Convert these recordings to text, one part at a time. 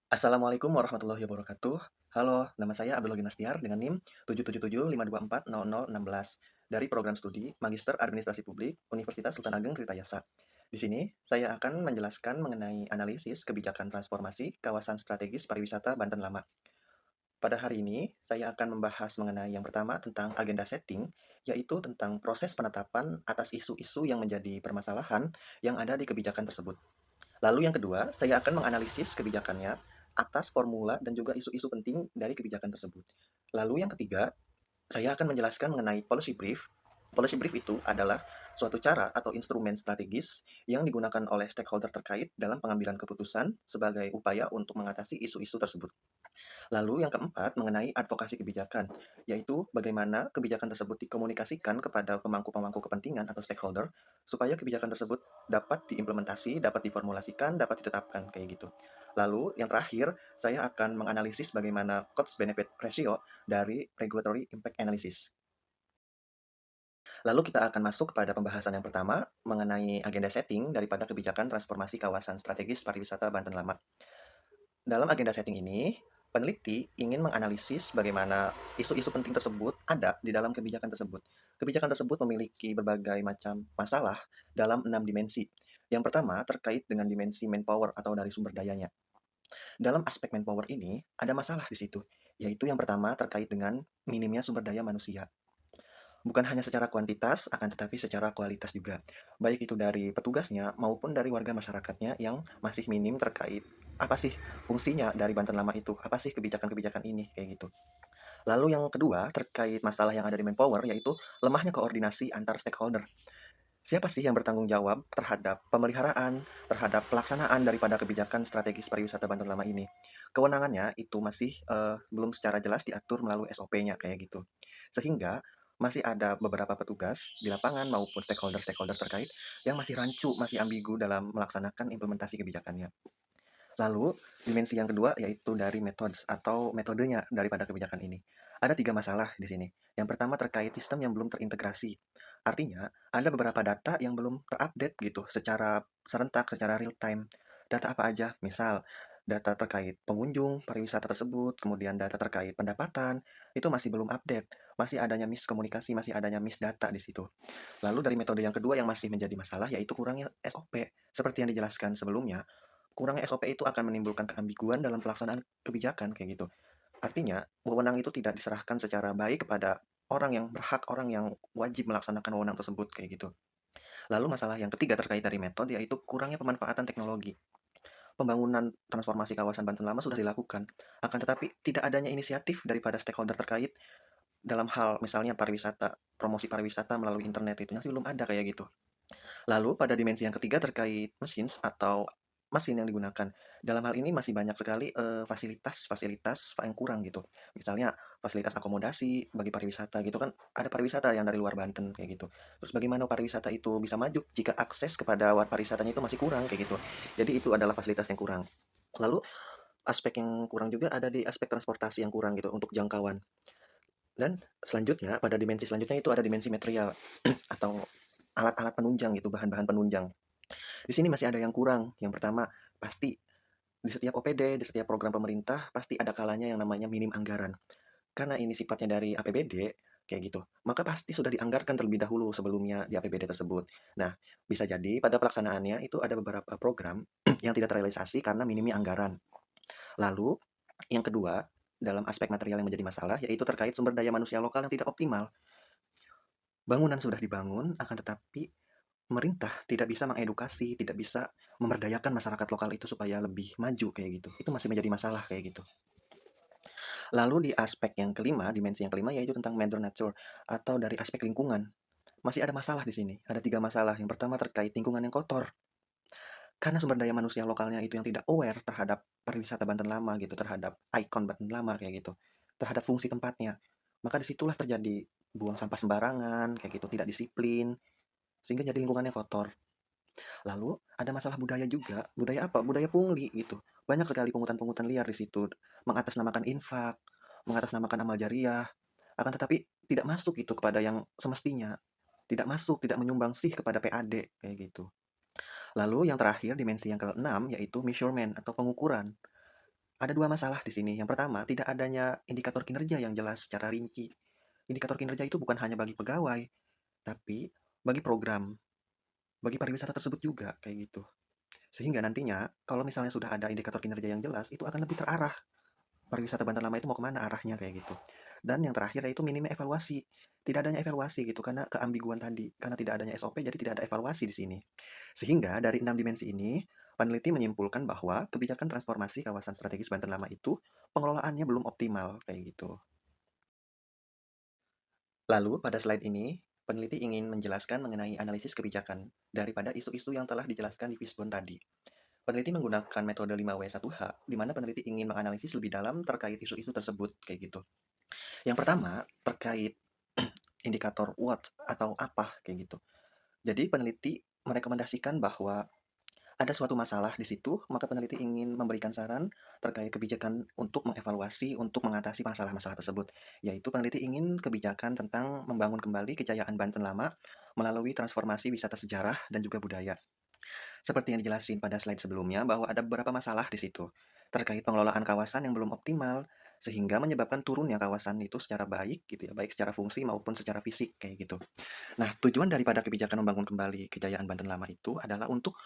Assalamualaikum warahmatullahi wabarakatuh. Halo, nama saya Abdullah Ginastiar dengan NIM 77752400016 dari program studi Magister Administrasi Publik Universitas Sultan Ageng Tirtayasa. Di sini, saya akan menjelaskan mengenai analisis kebijakan transformasi kawasan strategis pariwisata Banten Lama. Pada hari ini, saya akan membahas mengenai yang pertama tentang agenda setting, yaitu tentang proses penetapan atas isu-isu yang menjadi permasalahan yang ada di kebijakan tersebut. Lalu yang kedua, saya akan menganalisis kebijakannya atas formula dan juga isu-isu penting dari kebijakan tersebut. Lalu yang ketiga, saya akan menjelaskan mengenai policy brief. Policy brief itu adalah suatu cara atau instrumen strategis yang digunakan oleh stakeholder terkait dalam pengambilan keputusan sebagai upaya untuk mengatasi isu-isu tersebut. Lalu yang keempat, mengenai advokasi kebijakan, yaitu bagaimana kebijakan tersebut dikomunikasikan kepada pemangku-pemangku kepentingan atau stakeholder, supaya kebijakan tersebut dapat diimplementasi, dapat diformulasikan, dapat ditetapkan, kayak gitu. Lalu yang terakhir, saya akan menganalisis bagaimana cost-benefit ratio dari regulatory impact analysis. Lalu kita akan masuk kepada pembahasan yang pertama, mengenai agenda setting daripada kebijakan transformasi kawasan strategis pariwisata Banten Lama. Dalam agenda setting ini, peneliti ingin menganalisis bagaimana isu-isu penting tersebut ada di dalam kebijakan tersebut. Kebijakan tersebut memiliki berbagai macam masalah dalam 6 dimensi. Yang pertama terkait dengan dimensi manpower atau dari sumber dayanya. Dalam aspek manpower ini, ada masalah di situ, yaitu yang pertama terkait dengan minimnya sumber daya manusia. Bukan hanya secara kuantitas, akan tetapi secara kualitas juga. Baik itu dari petugasnya maupun dari warga masyarakatnya yang masih minim terkait apa sih fungsinya dari Banten Lama itu, apa sih kebijakan-kebijakan ini, kayak gitu. Lalu yang kedua, terkait masalah yang ada di Manpower, yaitu lemahnya koordinasi antar stakeholder. Siapa sih yang bertanggung jawab terhadap pemeliharaan, terhadap pelaksanaan daripada kebijakan strategis pariwisata Banten Lama ini? Kewenangannya itu masih belum secara jelas diatur melalui SOP-nya kayak gitu. Sehingga masih ada beberapa petugas di lapangan maupun stakeholder-stakeholder terkait yang masih rancu, masih ambigu dalam melaksanakan implementasi kebijakannya. Lalu, dimensi yang kedua yaitu dari methods atau metodenya daripada kebijakan ini. Ada tiga masalah di sini. Yang pertama terkait sistem yang belum terintegrasi. Artinya, ada beberapa data yang belum terupdate gitu secara serentak, secara real time. Data apa aja? Misal, data terkait pengunjung pariwisata tersebut, kemudian data terkait pendapatan, itu masih belum update. Masih adanya miskomunikasi, masih adanya misdata di situ. Lalu dari metode yang kedua yang masih menjadi masalah yaitu kurangnya SOP. Seperti yang dijelaskan sebelumnya, kurangnya SOP itu akan menimbulkan keambiguan dalam pelaksanaan kebijakan kayak gitu. Artinya, wewenang itu tidak diserahkan secara baik kepada orang yang berhak, orang yang wajib melaksanakan wewenang tersebut kayak gitu. Lalu masalah yang ketiga terkait dari metode yaitu kurangnya pemanfaatan teknologi. Pembangunan transformasi kawasan Banten Lama sudah dilakukan, akan tetapi tidak adanya inisiatif daripada stakeholder terkait dalam hal misalnya pariwisata, promosi pariwisata melalui internet itu masih belum ada kayak gitu. Lalu pada dimensi yang ketiga terkait machines atau mesin yang digunakan. Dalam hal ini masih banyak sekali, fasilitas-fasilitas yang kurang gitu. Misalnya fasilitas akomodasi bagi pariwisata gitu kan, ada pariwisata yang dari luar Banten kayak gitu. Terus bagaimana pariwisata itu bisa maju jika akses kepada pariwisatanya itu masih kurang kayak gitu. Jadi itu adalah fasilitas yang kurang. Lalu aspek yang kurang juga ada di aspek transportasi yang kurang gitu untuk jangkauan. Dan selanjutnya pada dimensi selanjutnya itu ada dimensi material atau alat-alat penunjang gitu, bahan-bahan penunjang. Di sini masih ada yang kurang. Yang pertama, pasti di setiap OPD, di setiap program pemerintah, pasti ada kalanya yang namanya minim anggaran. Karena ini sifatnya dari APBD, kayak gitu, maka pasti sudah dianggarkan terlebih dahulu sebelumnya di APBD tersebut. Nah, bisa jadi pada pelaksanaannya itu ada beberapa program yang tidak terrealisasi karena minimnya anggaran. Lalu, yang kedua, dalam aspek material yang menjadi masalah, yaitu terkait sumber daya manusia lokal yang tidak optimal. Bangunan sudah dibangun, akan tetapi pemerintah tidak bisa mengedukasi, tidak bisa memberdayakan masyarakat lokal itu supaya lebih maju kayak gitu. Itu masih menjadi masalah kayak gitu. Lalu di aspek yang kelima, dimensi yang kelima yaitu tentang mother nature atau dari aspek lingkungan. Masih ada masalah di sini. Ada tiga masalah. Yang pertama terkait lingkungan yang kotor. Karena sumber daya manusia lokalnya itu yang tidak aware terhadap pariwisata Banten Lama gitu, terhadap ikon Banten Lama kayak gitu, terhadap fungsi tempatnya. Maka disitulah terjadi buang sampah sembarangan kayak gitu, tidak disiplin, sehingga jadi lingkungannya kotor. Lalu ada masalah budaya juga. Budaya apa? Budaya pungli gitu. Banyak sekali pungutan-pungutan liar di situ. Mengatasnamakan infak, mengatasnamakan amal jariah. Akan tetapi tidak masuk itu kepada yang semestinya. Tidak masuk, tidak menyumbang sih kepada PAD kayak gitu. Lalu yang terakhir dimensi yang keenam yaitu measurement atau pengukuran. Ada 2 masalah di sini. Yang pertama, tidak adanya indikator kinerja yang jelas secara rinci. Indikator kinerja itu bukan hanya bagi pegawai, tapi bagi program, bagi pariwisata tersebut juga, kayak gitu. Sehingga nantinya, kalau misalnya sudah ada indikator kinerja yang jelas, itu akan lebih terarah. Pariwisata Banten Lama itu mau kemana arahnya, kayak gitu. Dan yang terakhir yaitu minimnya evaluasi. Tidak adanya evaluasi gitu, karena keambiguan tadi. Karena tidak adanya SOP, jadi tidak ada evaluasi di sini. Sehingga dari 6 dimensi ini, peneliti menyimpulkan bahwa kebijakan transformasi kawasan strategis Banten Lama itu pengelolaannya belum optimal, kayak gitu. Lalu, pada slide ini, peneliti ingin menjelaskan mengenai analisis kebijakan daripada isu-isu yang telah dijelaskan di Fishbone tadi. Peneliti menggunakan metode 5W1H, di mana peneliti ingin menganalisis lebih dalam terkait isu-isu tersebut, kayak gitu. Yang pertama, terkait indikator what atau apa, kayak gitu. Jadi, peneliti merekomendasikan bahwa ada suatu masalah di situ, maka peneliti ingin memberikan saran terkait kebijakan untuk mengevaluasi, untuk mengatasi masalah-masalah tersebut. Yaitu peneliti ingin kebijakan tentang membangun kembali kejayaan Banten Lama melalui transformasi wisata sejarah dan juga budaya. Seperti yang dijelasin pada slide sebelumnya, bahwa ada beberapa masalah di situ terkait pengelolaan kawasan yang belum optimal, sehingga menyebabkan turunnya kawasan itu secara baik gitu ya, baik secara fungsi maupun secara fisik kayak gitu. Nah, tujuan daripada kebijakan membangun kembali kejayaan Banten Lama itu adalah untuk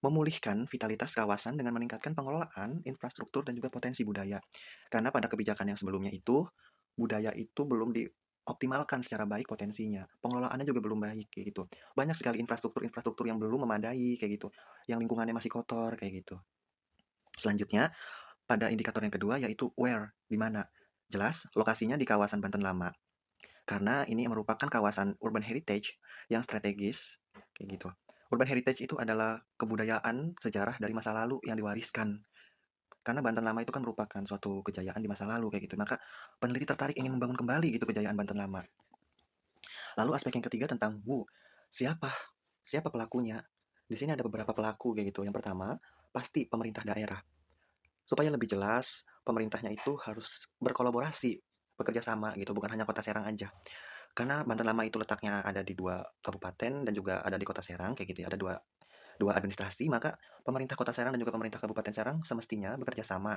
memulihkan vitalitas kawasan dengan meningkatkan pengelolaan, infrastruktur, dan juga potensi budaya. Karena pada kebijakan yang sebelumnya itu, budaya itu belum dioptimalkan secara baik potensinya. Pengelolaannya juga belum baik kayak gitu. Banyak sekali infrastruktur-infrastruktur yang belum memadai kayak gitu, yang lingkungannya masih kotor kayak gitu. Selanjutnya, pada indikator yang kedua yaitu where, di mana. Jelas, lokasinya di kawasan Banten Lama. Karena ini merupakan kawasan urban heritage yang strategis kayak gitu. Urban heritage itu adalah kebudayaan sejarah dari masa lalu yang diwariskan. Karena Banten Lama itu kan merupakan suatu kejayaan di masa lalu kayak gitu. Maka peneliti tertarik ingin membangun kembali gitu kejayaan Banten Lama. Lalu aspek yang ketiga tentang who. Siapa? Siapa pelakunya? Di sini ada beberapa pelaku kayak gitu. Yang pertama, pasti pemerintah daerah. Supaya lebih jelas, pemerintahnya itu harus berkolaborasi, bekerja sama gitu, bukan hanya Kota Serang aja. Karena Banten Lama itu letaknya ada di 2 kabupaten dan juga ada di Kota Serang kayak gitu ya, ada dua administrasi, maka pemerintah Kota Serang dan juga pemerintah Kabupaten Serang semestinya bekerja sama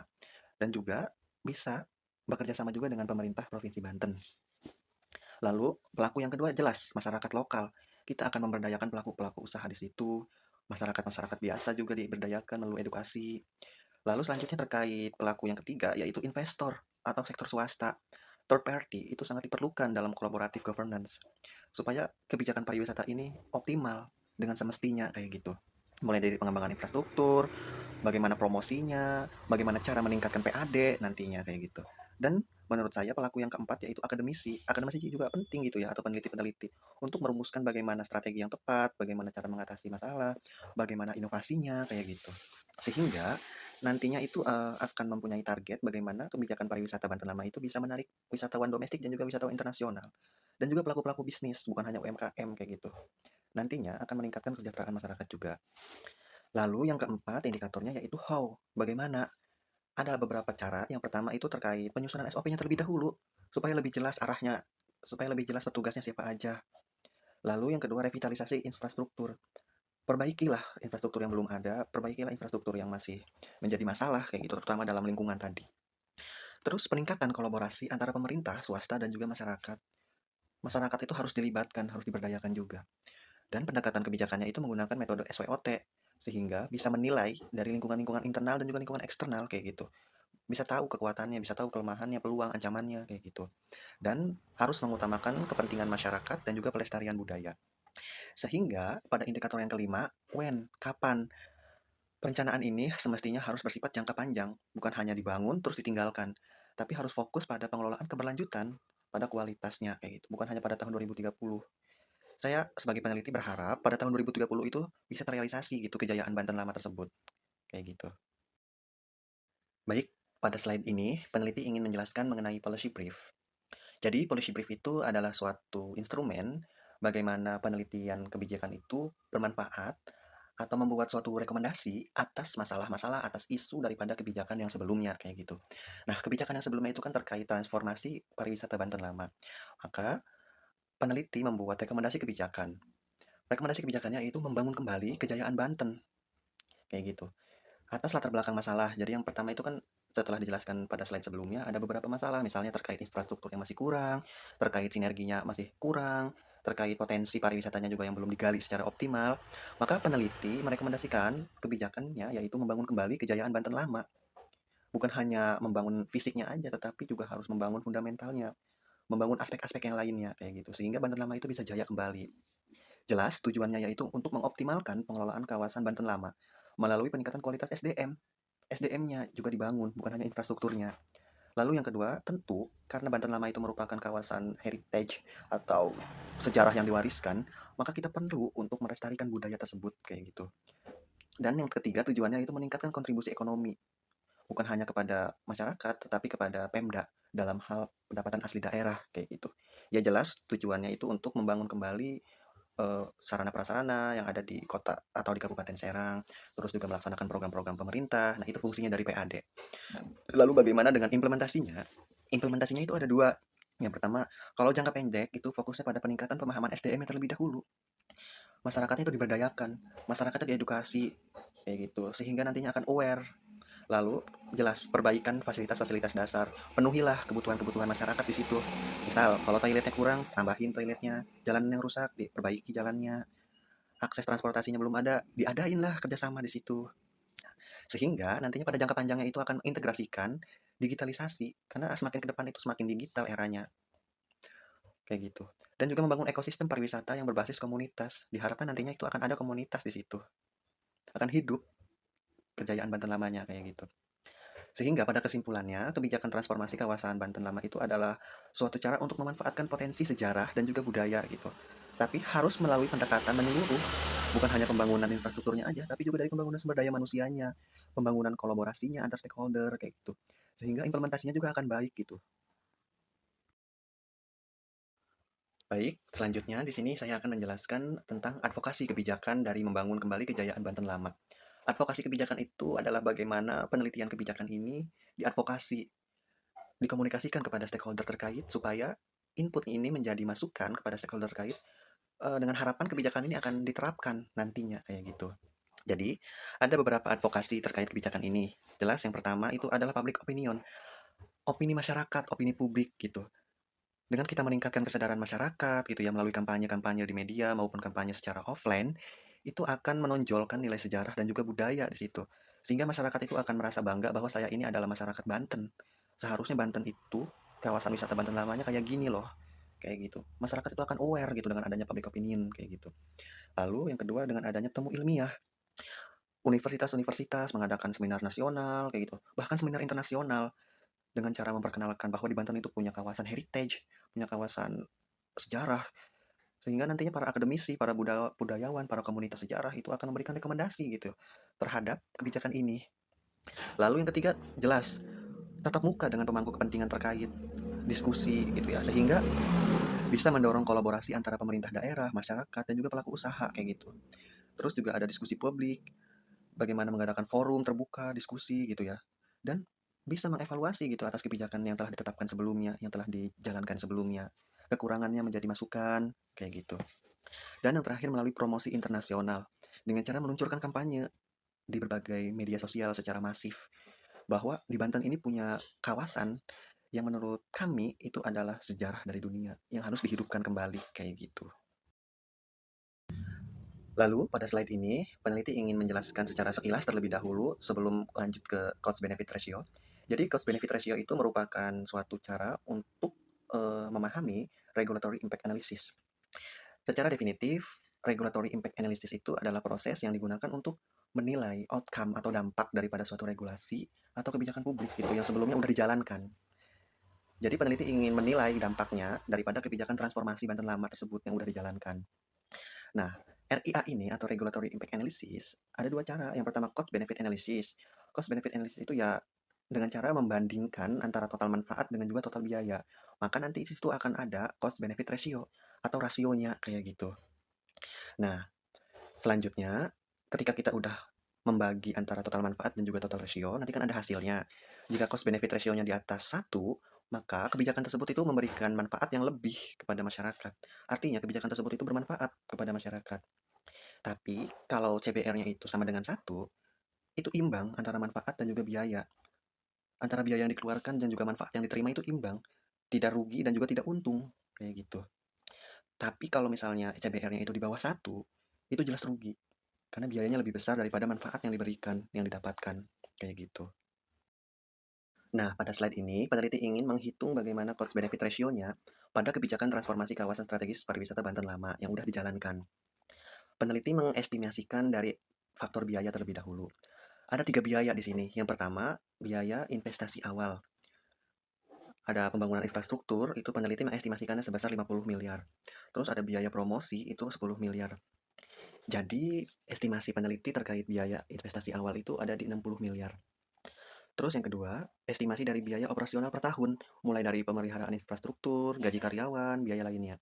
dan juga bisa bekerja sama juga dengan pemerintah Provinsi Banten. Lalu pelaku yang kedua jelas masyarakat lokal. Kita akan memberdayakan pelaku-pelaku usaha di situ, masyarakat-masyarakat biasa juga diberdayakan melalui edukasi. Lalu selanjutnya terkait pelaku yang ketiga yaitu investor atau sektor swasta. Third party itu sangat diperlukan dalam collaborative governance supaya kebijakan pariwisata ini optimal dengan semestinya kayak gitu. Mulai dari pengembangan infrastruktur, bagaimana promosinya, bagaimana cara meningkatkan PAD nantinya kayak gitu. Dan menurut saya pelaku yang keempat yaitu akademisi. Akademisi juga penting gitu ya, atau peneliti-peneliti untuk merumuskan bagaimana strategi yang tepat, bagaimana cara mengatasi masalah, bagaimana inovasinya kayak gitu. Sehingga nantinya itu akan mempunyai target bagaimana kebijakan pariwisata Banten Lama itu bisa menarik wisatawan domestik dan juga wisatawan internasional. Dan juga pelaku-pelaku bisnis, bukan hanya UMKM kayak gitu. Nantinya akan meningkatkan kesejahteraan masyarakat juga. Lalu yang keempat indikatornya yaitu how, bagaimana. Ada beberapa cara, yang pertama itu terkait penyusunan SOP-nya terlebih dahulu, supaya lebih jelas arahnya, supaya lebih jelas petugasnya siapa aja. Lalu yang kedua revitalisasi infrastruktur. Perbaikilah infrastruktur yang belum ada, perbaikilah infrastruktur yang masih menjadi masalah kayak gitu, terutama dalam lingkungan tadi. Terus peningkatan kolaborasi antara pemerintah, swasta, dan juga masyarakat. Masyarakat itu harus dilibatkan, harus diberdayakan juga. Dan pendekatan kebijakannya itu menggunakan metode SWOT, sehingga bisa menilai dari lingkungan-lingkungan internal dan juga lingkungan eksternal kayak gitu. Bisa tahu kekuatannya, bisa tahu kelemahannya, peluang, ancamannya kayak gitu. Dan harus mengutamakan kepentingan masyarakat dan juga pelestarian budaya. Sehingga pada indikator yang kelima, when, kapan. Perencanaan ini semestinya harus bersifat jangka panjang, bukan hanya dibangun terus ditinggalkan, tapi harus fokus pada pengelolaan keberlanjutan, pada kualitasnya kayak gitu, bukan hanya pada tahun 2030. Saya sebagai peneliti berharap pada tahun 2030 itu bisa terrealisasi gitu kejayaan Banten Lama tersebut, kayak gitu. Baik, pada slide ini peneliti ingin menjelaskan mengenai policy brief. Jadi policy brief itu adalah suatu instrumen bagaimana penelitian kebijakan itu bermanfaat atau membuat suatu rekomendasi atas masalah-masalah, atas isu daripada kebijakan yang sebelumnya kayak gitu. Nah, kebijakan yang sebelumnya itu kan terkait transformasi pariwisata Banten Lama. Maka peneliti membuat rekomendasi kebijakan. Rekomendasi kebijakannya itu membangun kembali kejayaan Banten kayak gitu. Atas latar belakang masalah, jadi yang pertama itu kan setelah dijelaskan pada slide sebelumnya, ada beberapa masalah, misalnya terkait infrastruktur yang masih kurang, terkait sinerginya masih kurang, terkait potensi pariwisatanya juga yang belum digali secara optimal. Maka peneliti merekomendasikan kebijakannya yaitu membangun kembali kejayaan Banten lama. Bukan hanya membangun fisiknya aja, tetapi juga harus membangun fundamentalnya, membangun aspek-aspek yang lainnya kayak gitu, sehingga Banten lama itu bisa jaya kembali. Jelas tujuannya yaitu untuk mengoptimalkan pengelolaan kawasan Banten lama melalui peningkatan kualitas SDM. SDM-nya juga dibangun, bukan hanya infrastrukturnya. Lalu yang kedua, tentu karena Banten Lama itu merupakan kawasan heritage atau sejarah yang diwariskan, maka kita perlu untuk melestarikan budaya tersebut kayak gitu. Dan yang ketiga, tujuannya itu meningkatkan kontribusi ekonomi, bukan hanya kepada masyarakat, tetapi kepada Pemda dalam hal pendapatan asli daerah kayak gitu. Ya jelas tujuannya itu untuk membangun kembali sarana prasarana yang ada di kota atau di Kabupaten Serang, terus juga melaksanakan program-program pemerintah. Nah, itu fungsinya dari PAD. Lalu bagaimana dengan implementasinya? Implementasinya itu ada dua. Yang pertama, kalau jangka pendek itu fokusnya pada peningkatan pemahaman SDM yang terlebih dahulu. Masyarakatnya itu diberdayakan, masyarakatnya diedukasi, kayak gitu, sehingga nantinya akan aware. Lalu jelas perbaikan fasilitas-fasilitas dasar, penuhilah kebutuhan-kebutuhan masyarakat di situ. Misal kalau toiletnya kurang, tambahin toiletnya, jalan yang rusak, diperbaiki jalannya, akses transportasinya belum ada, diadain lah kerjasama di situ. Sehingga nantinya pada jangka panjangnya itu akan mengintegrasikan digitalisasi, karena semakin ke depan itu semakin digital eranya, kayak gitu. Dan juga membangun ekosistem pariwisata yang berbasis komunitas. Diharapkan nantinya itu akan ada komunitas di situ, akan hidup kejayaan Banten lamanya kayak gitu. Sehingga pada kesimpulannya, kebijakan transformasi kawasan Banten Lama itu adalah suatu cara untuk memanfaatkan potensi sejarah dan juga budaya gitu. Tapi harus melalui pendekatan menyeluruh, bukan hanya pembangunan infrastrukturnya aja, tapi juga dari pembangunan sumber daya manusianya, pembangunan kolaborasinya antar stakeholder kayak gitu. Sehingga implementasinya juga akan baik gitu. Baik, selanjutnya di sini saya akan menjelaskan tentang advokasi kebijakan dari membangun kembali kejayaan Banten Lama. Advokasi kebijakan itu adalah bagaimana penelitian kebijakan ini diadvokasi, dikomunikasikan kepada stakeholder terkait supaya input ini menjadi masukan kepada stakeholder terkait dengan harapan kebijakan ini akan diterapkan nantinya kayak gitu. Jadi, ada beberapa advokasi terkait kebijakan ini. Jelas yang pertama itu adalah public opinion, opini masyarakat, opini publik gitu. Dengan kita meningkatkan kesadaran masyarakat gitu ya melalui kampanye-kampanye di media maupun kampanye secara offline, itu akan menonjolkan nilai sejarah dan juga budaya di situ. Sehingga masyarakat itu akan merasa bangga bahwa saya ini adalah masyarakat Banten. Seharusnya Banten itu, kawasan wisata Banten lamanya kayak gini loh. Kayak gitu. Masyarakat itu akan aware gitu dengan adanya public opinion kayak gitu. Lalu yang kedua dengan adanya temu ilmiah. Universitas-universitas mengadakan seminar nasional kayak gitu. Bahkan seminar internasional dengan cara memperkenalkan bahwa di Banten itu punya kawasan heritage, punya kawasan sejarah, sehingga nantinya para akademisi, para budayawan, para komunitas sejarah itu akan memberikan rekomendasi gitu terhadap kebijakan ini. Lalu yang ketiga, jelas tatap muka dengan pemangku kepentingan terkait, diskusi gitu ya, sehingga bisa mendorong kolaborasi antara pemerintah daerah, masyarakat, dan juga pelaku usaha kayak gitu. Terus juga ada diskusi publik, bagaimana mengadakan forum terbuka, diskusi gitu ya. Dan bisa mengevaluasi gitu atas kebijakan yang telah ditetapkan sebelumnya, yang telah dijalankan sebelumnya. Kekurangannya menjadi masukan, kayak gitu. Dan yang terakhir melalui promosi internasional, dengan cara meluncurkan kampanye di berbagai media sosial secara masif, bahwa di Banten ini punya kawasan yang menurut kami itu adalah sejarah dari dunia, yang harus dihidupkan kembali, kayak gitu. Lalu, pada slide ini, peneliti ingin menjelaskan secara sekilas terlebih dahulu sebelum lanjut ke cost benefit ratio. Jadi, cost benefit ratio itu merupakan suatu cara untuk memahami regulatory impact analysis. Secara definitif, regulatory impact analysis itu adalah proses yang digunakan untuk menilai outcome atau dampak daripada suatu regulasi atau kebijakan publik gitu yang sebelumnya udah dijalankan. Jadi peneliti ingin menilai dampaknya daripada kebijakan transformasi Banten Lama tersebut yang udah dijalankan. Nah, RIA ini atau Regulatory Impact Analysis ada dua cara. Yang pertama cost benefit analysis. Cost benefit analysis itu ya dengan cara membandingkan antara total manfaat dengan juga total biaya. Maka nanti di situ akan ada cost benefit ratio atau rasionya kayak gitu. Nah, selanjutnya ketika kita udah membagi antara total manfaat dan juga total ratio, nanti kan ada hasilnya. Jika cost benefit ratio-nya di atas 1, maka kebijakan tersebut itu memberikan manfaat yang lebih kepada masyarakat. Artinya kebijakan tersebut itu bermanfaat kepada masyarakat. Tapi kalau CBR-nya itu sama dengan 1, itu imbang antara manfaat dan juga biaya. Antara biaya yang dikeluarkan dan juga manfaat yang diterima itu imbang, tidak rugi dan juga tidak untung, kayak gitu. Tapi kalau misalnya CBR-nya itu di bawah satu, itu jelas rugi, karena biayanya lebih besar daripada manfaat yang diberikan, yang didapatkan, kayak gitu. Nah, pada slide ini, peneliti ingin menghitung bagaimana cost benefit ratio-nya pada kebijakan transformasi kawasan strategis pariwisata Banten Lama yang udah dijalankan. Peneliti mengestimasikan dari faktor biaya terlebih dahulu. Ada 3 biaya di sini. Yang pertama, biaya investasi awal. Ada pembangunan infrastruktur, itu peneliti mengestimasikannya sebesar 50 miliar. Terus ada biaya promosi, itu 10 miliar. Jadi, estimasi peneliti terkait biaya investasi awal itu ada di 60 miliar. Terus yang kedua, estimasi dari biaya operasional per tahun, mulai dari pemeliharaan infrastruktur, gaji karyawan, biaya lainnya.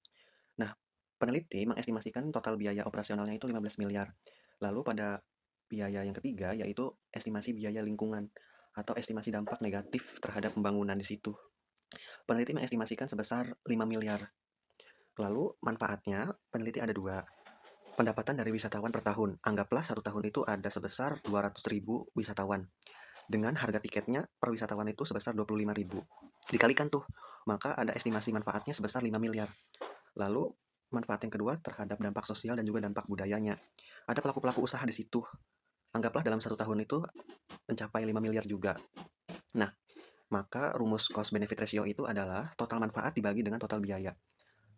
Nah, peneliti mengestimasikan total biaya operasionalnya itu 15 miliar. Lalu pada biaya yang ketiga, yaitu estimasi biaya lingkungan atau estimasi dampak negatif terhadap pembangunan di situ. Peneliti mengestimasikan sebesar 5 miliar. Lalu manfaatnya, peneliti ada dua. Pendapatan dari wisatawan per tahun. Anggaplah satu tahun itu ada sebesar 200.000 wisatawan. Dengan harga tiketnya per wisatawan itu sebesar 25.000. Dikalikan tuh, maka ada estimasi manfaatnya sebesar 5 miliar. Lalu manfaat yang kedua terhadap dampak sosial dan juga dampak budayanya. Ada pelaku-pelaku usaha di situ. Anggaplah dalam satu tahun itu mencapai 5 miliar juga. Nah, maka rumus cost benefit ratio itu adalah total manfaat dibagi dengan total biaya.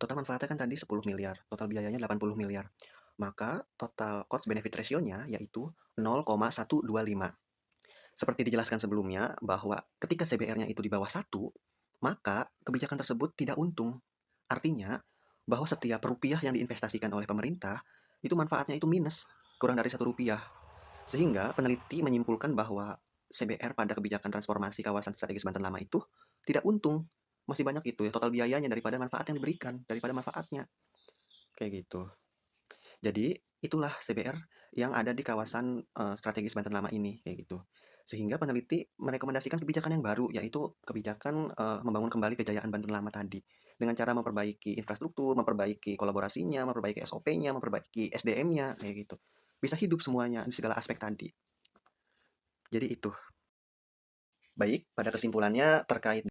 Total manfaatnya kan tadi 10 miliar, total biayanya 80 miliar. Maka total cost benefit ratio-nya yaitu 0,125. Seperti dijelaskan sebelumnya bahwa ketika CBR-nya itu di bawah 1, maka kebijakan tersebut tidak untung. Artinya bahwa setiap rupiah yang diinvestasikan oleh pemerintah itu manfaatnya itu minus, kurang dari 1 rupiah. Sehingga peneliti menyimpulkan bahwa CBR pada kebijakan transformasi kawasan strategis Banten Lama itu tidak untung. Masih banyak itu ya total biayanya daripada manfaat yang diberikan, daripada manfaatnya. Kayak gitu. Jadi itulah CBR yang ada di kawasan strategis Banten Lama ini kayak gitu. Sehingga peneliti merekomendasikan kebijakan yang baru yaitu kebijakan membangun kembali kejayaan Banten Lama tadi dengan cara memperbaiki infrastruktur, memperbaiki kolaborasinya, memperbaiki SOP-nya, memperbaiki SDM-nya kayak gitu. Bisa hidup semuanya di segala aspek tadi. Jadi itu. Baik, pada kesimpulannya terkait